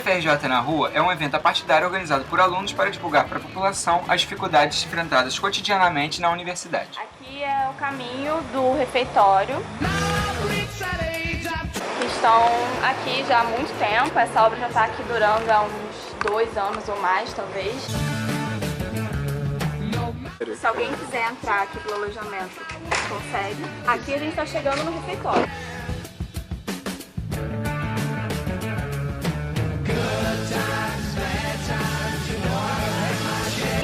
UFRJ na Rua é um evento partidário organizado por alunos para divulgar para a população as dificuldades enfrentadas cotidianamente na universidade. Aqui é o caminho do refeitório, que estão aqui já há muito tempo. Essa obra já está aqui durando há uns 2 anos ou mais, talvez. Se alguém quiser entrar aqui pelo alojamento, consegue. Aqui a gente está chegando no refeitório.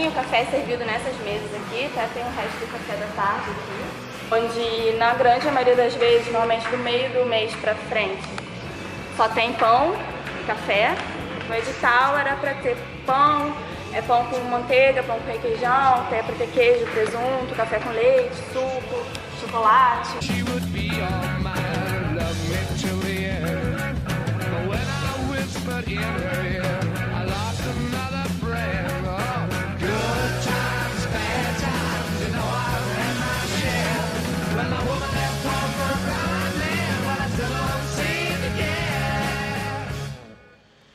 O café é servido nessas mesas aqui, tá? Tem o resto do café da tarde aqui, onde na grande maioria das vezes, normalmente do meio do mês pra frente, só tem pão e café. No edital era pra ter pão, pão com manteiga, pão com requeijão, até pra ter queijo, presunto, café com leite, suco, chocolate.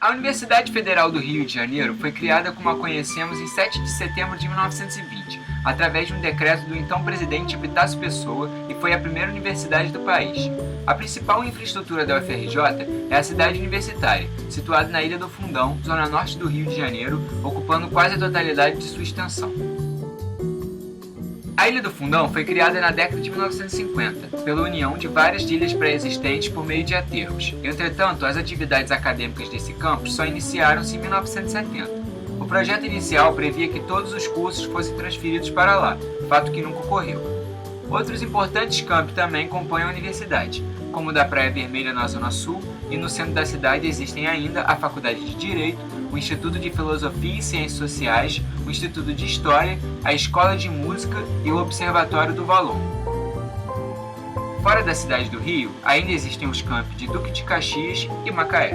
A Universidade Federal do Rio de Janeiro foi criada como a conhecemos em 7 de setembro de 1920, através de um decreto do então presidente Epitácio Pessoa, e foi a primeira universidade do país. A principal infraestrutura da UFRJ é a cidade universitária, situada na Ilha do Fundão, zona norte do Rio de Janeiro, ocupando quase a totalidade de sua extensão. A Ilha do Fundão foi criada na década de 1950, pela união de várias ilhas pré-existentes por meio de aterros. Entretanto, as atividades acadêmicas desse campus só iniciaram-se em 1970. O projeto inicial previa que todos os cursos fossem transferidos para lá, fato que nunca ocorreu. Outros importantes campi também compõem a universidade, como o da Praia Vermelha na Zona Sul, e no centro da cidade existem ainda a Faculdade de Direito, o Instituto de Filosofia e Ciências Sociais, o Instituto de História, a Escola de Música e o Observatório do Valor. Fora da cidade do Rio, ainda existem os campi de Duque de Caxias e Macaé.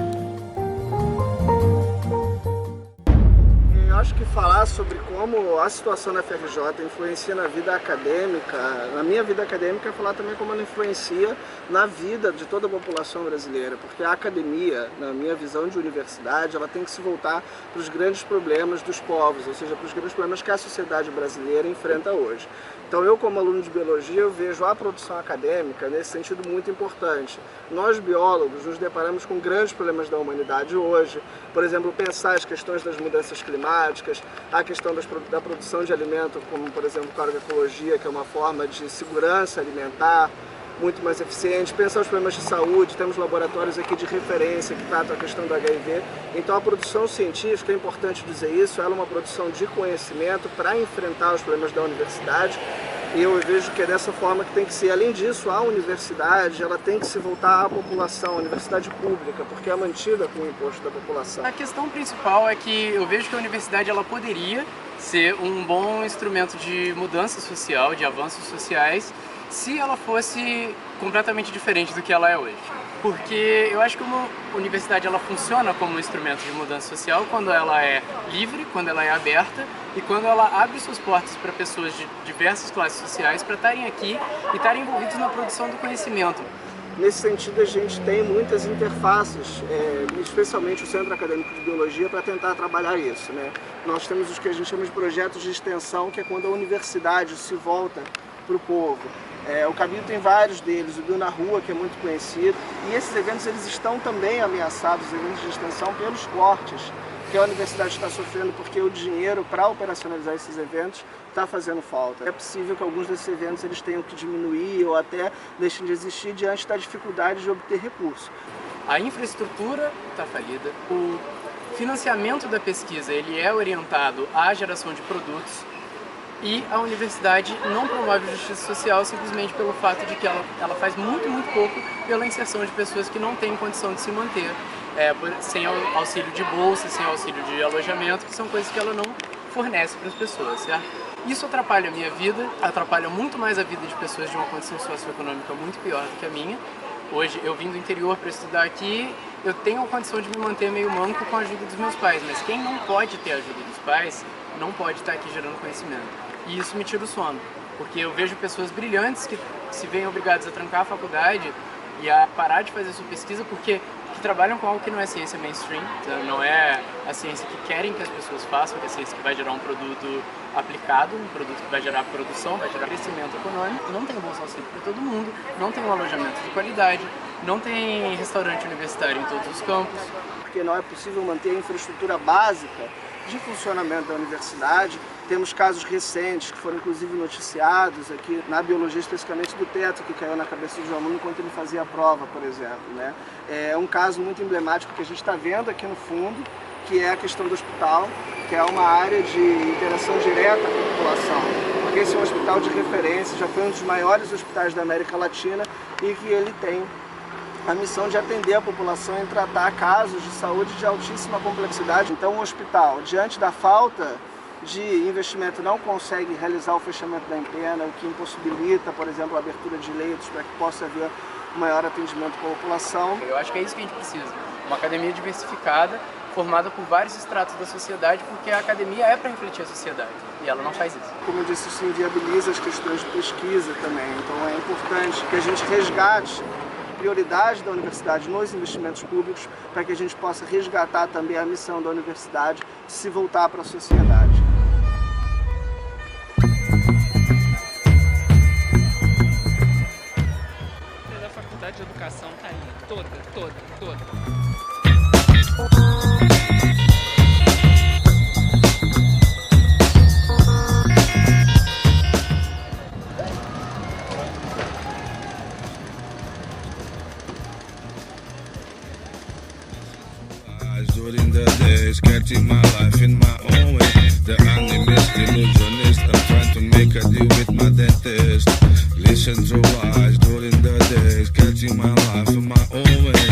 Acho que falar sobre como a situação da FRJ influencia na vida acadêmica, na minha vida acadêmica, é falar também como ela influencia na vida de toda a população brasileira, porque a academia, na minha visão de universidade, ela tem que se voltar para os grandes problemas dos povos, ou seja, para os grandes problemas que a sociedade brasileira enfrenta hoje. Então eu, como aluno de biologia, eu vejo a produção acadêmica nesse sentido muito importante. Nós, biólogos, nos deparamos com grandes problemas da humanidade hoje, por exemplo, pensar as questões das mudanças climáticas, a questão da produção de alimento, como por exemplo com a agroecologia, que é uma forma de segurança alimentar muito mais eficiente, pensar os problemas de saúde, temos laboratórios aqui de referência que tratam a questão do HIV. Então a produção científica, é importante dizer isso, ela é uma produção de conhecimento para enfrentar os problemas da universidade, e eu vejo que é dessa forma que tem que ser. Além disso, a universidade ela tem que se voltar à população, a universidade pública, porque é mantida com o imposto da população. A questão principal é que eu vejo que a universidade ela poderia ser um bom instrumento de mudança social, de avanços sociais, se ela fosse completamente diferente do que ela é hoje. Porque eu acho que uma universidade ela funciona como um instrumento de mudança social quando ela é livre, quando ela é aberta e quando ela abre suas portas para pessoas de diversas classes sociais para estarem aqui e estarem envolvidos na produção do conhecimento. Nesse sentido, a gente tem muitas interfaces, especialmente o Centro Acadêmico de Biologia, para tentar trabalhar isso, né? Nós temos os que a gente chama de projetos de extensão, que é quando a universidade se volta para o povo. O Caminho tem vários deles, o Bio na Rua, que é muito conhecido, e esses eventos eles estão também ameaçados, os eventos de extensão, pelos cortes que a universidade está sofrendo, porque o dinheiro para operacionalizar esses eventos está fazendo falta. É possível que alguns desses eventos eles tenham que diminuir ou até deixem de existir diante da dificuldade de obter recursos. A infraestrutura está falida, o financiamento da pesquisa ele é orientado à geração de produtos, e a universidade não promove justiça social simplesmente pelo fato de que ela faz muito pouco pela inserção de pessoas que não têm condição de se manter, sem auxílio de bolsa, sem auxílio de alojamento, que são coisas que ela não fornece para as pessoas, certo? Isso atrapalha a minha vida, atrapalha muito mais a vida de pessoas de uma condição socioeconômica muito pior do que a minha. Hoje, eu vim do interior para estudar aqui, eu tenho a condição de me manter meio manco com a ajuda dos meus pais, mas quem não pode ter a ajuda dos pais, não pode estar aqui gerando conhecimento. E isso me tira o sono, porque eu vejo pessoas brilhantes que se veem obrigadas a trancar a faculdade e a parar de fazer sua pesquisa porque que trabalham com algo que não é ciência mainstream, então não é a ciência que querem que as pessoas façam, que é a ciência que vai gerar um produto aplicado, um produto que vai gerar produção, vai gerar crescimento econômico. Não tem bolsa auxílio para todo mundo, não tem um alojamento de qualidade, não tem restaurante universitário em todos os campos. Porque não é possível manter a infraestrutura básica de funcionamento da universidade. Temos casos recentes que foram inclusive noticiados aqui na biologia, especificamente do teto que caiu na cabeça de um aluno enquanto ele fazia a prova, por exemplo, né? É um caso muito emblemático que a gente está vendo aqui no fundo, que é a questão do hospital, que é uma área de interação direta com a população. Porque esse é um hospital de referência, já foi um dos maiores hospitais da América Latina e que ele tem a missão de atender a população e tratar casos de saúde de altíssima complexidade. Então, o hospital, diante da falta de investimento, não consegue realizar o fechamento da empena, o que impossibilita, por exemplo, a abertura de leitos para que possa haver um maior atendimento com a população. Eu acho que é isso que a gente precisa, uma academia diversificada, formada por vários estratos da sociedade, porque a academia é para refletir a sociedade, e ela não faz isso. Como eu disse, isso inviabiliza as questões de pesquisa também, então é importante que a gente resgate prioridade da universidade nos investimentos públicos para que a gente possa resgatar também a missão da universidade de se voltar para a sociedade. A faculdade de educação está aí, toda. During the day, sketching my life in my own way. The animist, illusionist, I'm trying to make a deal with my dentist. Listen to wise during the day, sketching my life in my own way.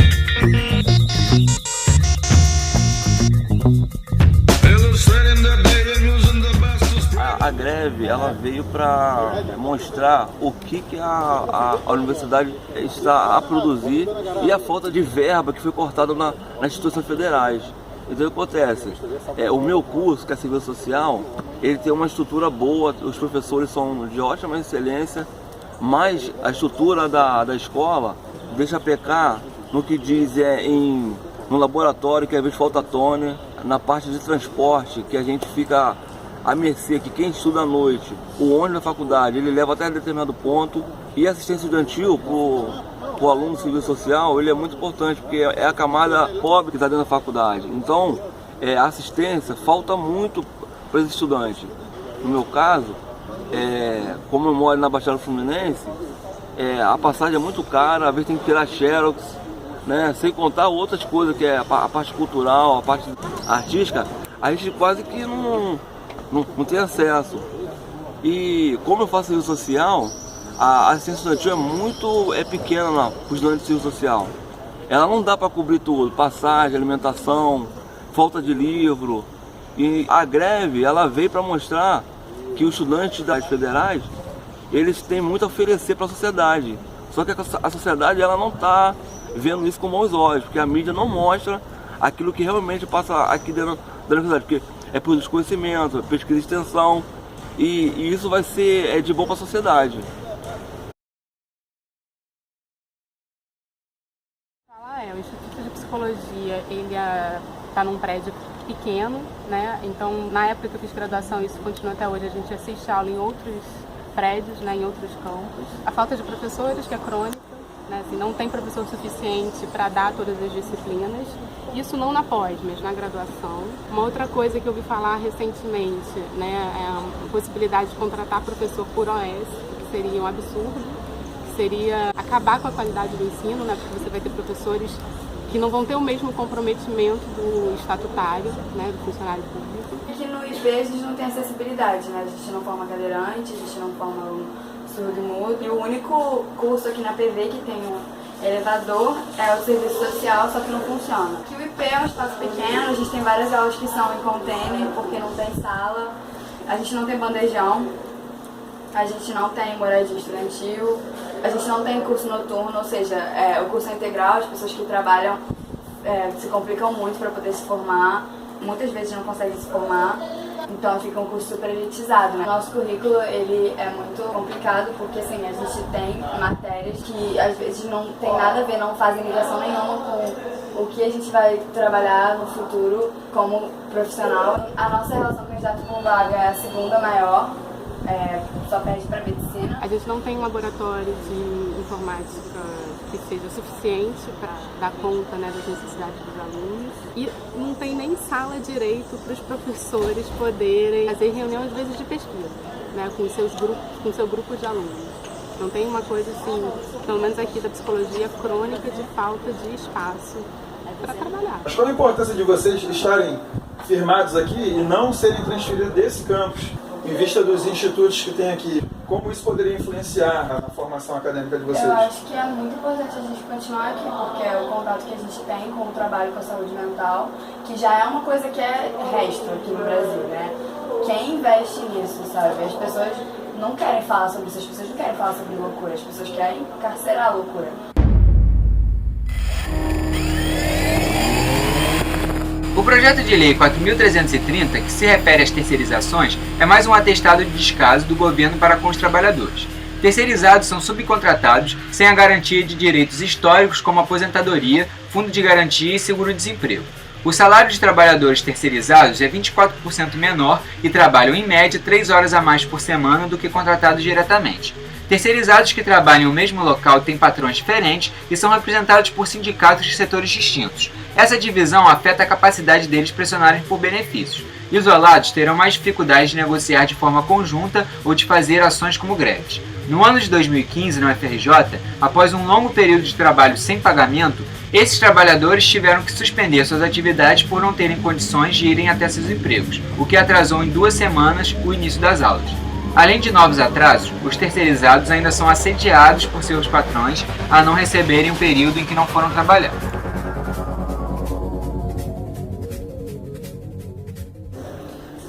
Illustrating the day and using the best to A greve ela veio para mostrar o que a universidade está a produzir e a falta de verba que foi cortada nas instituições federais. Então o que acontece? O meu curso, que é Serviço Social, ele tem uma estrutura boa, os professores são de ótima excelência, mas a estrutura da escola deixa pecar no que diz no laboratório, que às vezes falta toner, na parte de transporte, que a gente fica à mercê, que quem estuda à noite, o ônibus da faculdade, ele leva até determinado ponto, e a assistência estudantil para o aluno do serviço social, ele é muito importante, porque é a camada pobre que está dentro da faculdade. Então, a assistência falta muito para esse estudante. No meu caso, como eu moro na Baixada Fluminense, a passagem é muito cara, às vezes tem que tirar xerox, né? Sem contar outras coisas, que é a parte cultural, a parte artística, a gente quase que não tem acesso. E como eu faço serviço social, a assistência estudantil é pequena para o estudante de serviço social. Ela não dá para cobrir tudo, passagem, alimentação, falta de livro. E a greve ela veio para mostrar que os estudantes das federais, eles têm muito a oferecer para a sociedade. Só que a sociedade ela não está vendo isso com bons olhos, porque a mídia não mostra aquilo que realmente passa aqui dentro da universidade. Porque é por desconhecimento, pesquisa e extensão, e isso vai ser de bom para a sociedade. O Instituto de Psicologia, ele está num prédio pequeno, né? Então, na época que eu fiz graduação, isso continua até hoje, a gente assiste aula em outros prédios, né, em outros campos. A falta de professores, que é crônica, né? Assim, não tem professor suficiente para dar todas as disciplinas. Isso não na pós, mas na graduação. Uma outra coisa que eu ouvi falar recentemente, né, é a possibilidade de contratar professor por OS, que seria um absurdo. Seria acabar com a qualidade do ensino, né? Porque você vai ter professores que não vão ter o mesmo comprometimento do estatutário, né, do funcionário público. Aqui no IB a gente não tem acessibilidade, né? A gente não forma cadeirante, a gente não forma aluno surdo e mudo. E o único curso aqui na PV que tem um elevador é o serviço social, só que não funciona. Aqui o IP é um espaço pequeno, a gente tem várias aulas que são em container, porque não tem sala, a gente não tem bandejão, a gente não tem moradia estudantil, a gente não tem curso noturno, ou seja, o curso é integral, as pessoas que trabalham se complicam muito para poder se formar, muitas vezes não conseguem se formar. então fica um curso super elitizado, né? Nosso currículo, ele é muito complicado porque, assim, a gente tem matérias que às vezes não tem nada a ver, não fazem ligação nenhuma com o que a gente vai trabalhar no futuro como profissional. A nossa relação com candidato com vaga é a segunda maior, só perde para medicina. A gente não tem um laboratório de informática que seja suficiente para dar conta, né, das necessidades dos alunos, e não tem nem sala direito para os professores poderem fazer reunião, às vezes, de pesquisa, né, com seu grupo de alunos. Não tem uma coisa assim, pelo menos aqui da psicologia, crônica de falta de espaço para trabalhar. Mas qual a importância de vocês estarem firmados aqui e não serem transferidos desse campus, em vista dos institutos que tem aqui? Como isso poderia influenciar na formação acadêmica de vocês? Eu acho que é muito importante a gente continuar aqui, porque é o contato que a gente tem com o trabalho com a saúde mental, que já é uma coisa que é resto aqui no Brasil, né? Quem investe nisso, sabe? As pessoas não querem falar sobre isso, as pessoas não querem falar sobre loucura, as pessoas querem encarcerar a loucura. O projeto de lei 4.330, que se refere às terceirizações, é mais um atestado de descaso do governo para com os trabalhadores. Terceirizados são subcontratados sem a garantia de direitos históricos como aposentadoria, fundo de garantia e seguro-desemprego. O salário de trabalhadores terceirizados é 24% menor e trabalham em média 3 horas a mais por semana do que contratados diretamente. Terceirizados que trabalham no mesmo local têm patrões diferentes e são representados por sindicatos de setores distintos. Essa divisão afeta a capacidade deles pressionarem por benefícios. Isolados terão mais dificuldade de negociar de forma conjunta ou de fazer ações como greves. No ano de 2015, no FRJ, após um longo período de trabalho sem pagamento, esses trabalhadores tiveram que suspender suas atividades por não terem condições de irem até seus empregos, o que atrasou em 2 semanas o início das aulas. Além de novos atrasos, os terceirizados ainda são assediados por seus patrões a não receberem o período em que não foram trabalhar.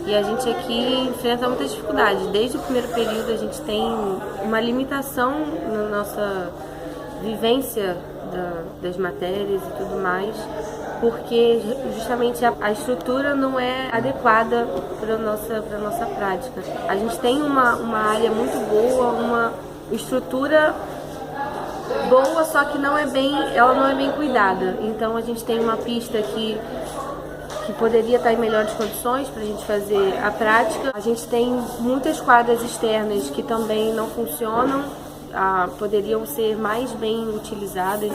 E a gente aqui enfrenta muitas dificuldades. Desde o primeiro período a gente tem uma limitação na nossa vivência das matérias e tudo mais, porque justamente a estrutura não é adequada para a nossa prática. A gente tem uma área muito boa, uma estrutura boa, só que ela não é bem cuidada. Então a gente tem uma pista que poderia estar em melhores condições para a gente fazer a prática. A gente tem muitas quadras externas que também não funcionam, poderiam ser mais bem utilizadas.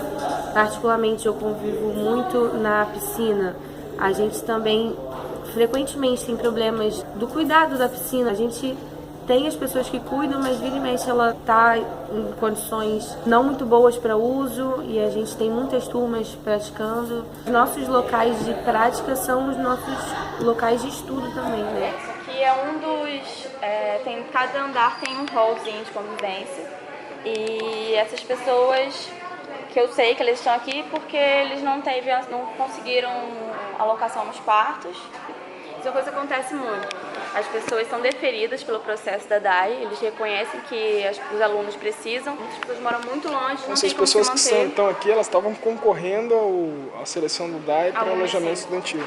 Particularmente eu convivo muito na piscina. A gente também frequentemente tem problemas do cuidado da piscina. A gente tem as pessoas que cuidam, mas vira e mexe ela está em condições não muito boas para uso e a gente tem muitas turmas praticando. Os nossos locais de prática são os nossos locais de estudo também, né? Esse aqui é um dos... cada andar tem um hallzinho de convivência e essas pessoas que eu sei que eles estão aqui porque eles não conseguiram alocação nos quartos. Isso é uma coisa que acontece muito. As pessoas são deferidas pelo processo da DAE, eles reconhecem que os alunos precisam, muitas pessoas moram muito longe, não tem como se manter. Essas pessoas que estão aqui, elas estavam concorrendo à seleção do DAE para o alojamento estudantil.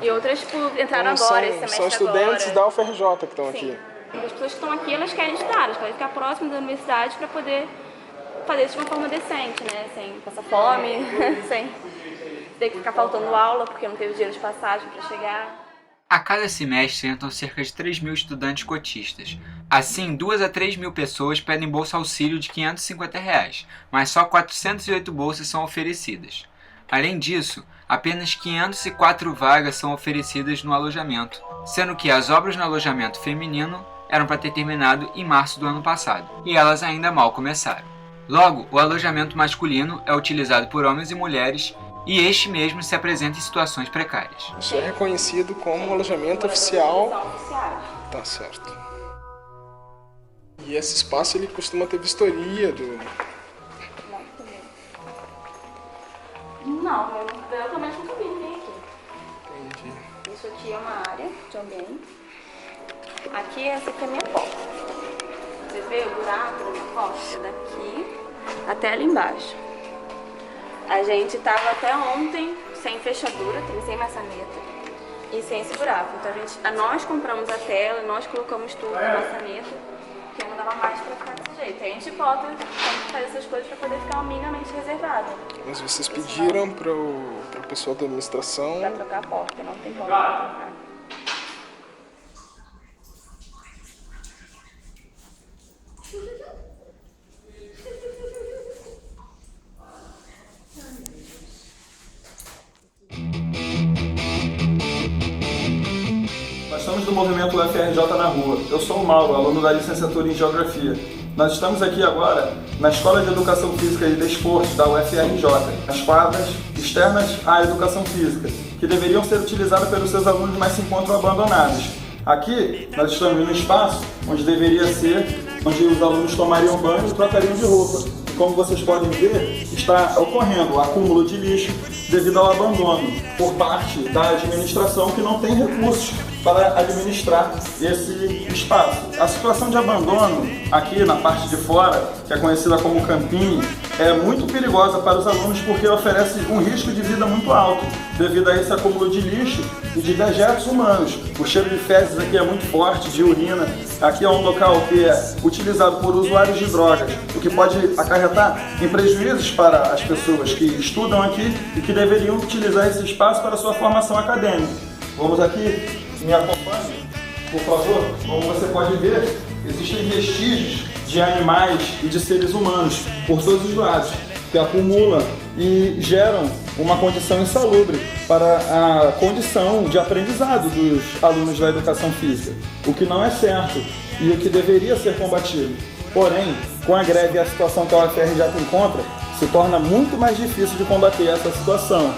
E outras entraram então, agora, esse semestre são estudantes agora. da UFRJ que estão aqui. As pessoas que estão aqui, elas querem estudar, elas querem ficar próximas da universidade para poder fazer isso de uma forma decente, né? Sem passar fome, sem ter que ficar faltando aula porque não teve dinheiro de passagem para chegar. A cada semestre entram cerca de 3.000 estudantes cotistas. Assim, 2 a 3.000 pessoas pedem bolsa auxílio de R$ 550, mas só 408 bolsas são oferecidas. Além disso, apenas 504 vagas são oferecidas no alojamento, sendo que as obras no alojamento feminino eram para ter terminado em março do ano passado, e elas ainda mal começaram. Logo, o alojamento masculino é utilizado por homens e mulheres e este mesmo se apresenta em situações precárias. Isso é reconhecido como alojamento oficial. Tá certo. E esse espaço ele costuma ter vistoria do... Não, eu também nunca vi ninguém aqui. Entendi. Isso aqui é uma área de alguém. Aqui, essa aqui é a minha porta. Você vê o buraco da minha porta? Daqui até ali embaixo. A gente estava até ontem sem fechadura, sem maçaneta. e sem esse buraco. Então nós compramos a tela, nós colocamos tudo na maçaneta, porque não dava mais para ficar desse jeito. Aí a gente bota, tem que fazer essas coisas para poder ficar minimamente reservado. Mas vocês pediram para o pessoal da administração... Para trocar a porta, não tem porta para trocar. Nós estamos do movimento UFRJ na Rua. Eu sou o Mauro, aluno da licenciatura em Geografia. Nós estamos aqui agora na Escola de Educação Física e Desportos da UFRJ, nas quadras externas à Educação Física, que deveriam ser utilizadas pelos seus alunos, mas se encontram abandonadas. Aqui, nós estamos num espaço onde deveria ser, onde os alunos tomariam banho e trocariam de roupa. E como vocês podem ver, está ocorrendo o acúmulo de lixo devido ao abandono por parte da administração, que não tem recursos para administrar esse espaço. A situação de abandono aqui na parte de fora, que é conhecida como campinho, é muito perigosa para os alunos porque oferece um risco de vida muito alto devido a esse acúmulo de lixo e de dejetos humanos. O cheiro de fezes aqui é muito forte, de urina. Aqui é um local que é utilizado por usuários de drogas, o que pode acarretar em prejuízos para as pessoas que estudam aqui e que deveriam utilizar esse espaço para sua formação acadêmica. Vamos aqui, me acompanhe, por favor. Como você pode ver, existem vestígios de animais e de seres humanos por todos os lados, que acumulam e geram uma condição insalubre para a condição de aprendizado dos alunos da educação física, o que não é certo e o que deveria ser combatido. Porém, com a greve e a situação que a UFRJ encontra, se torna muito mais difícil de combater essa situação.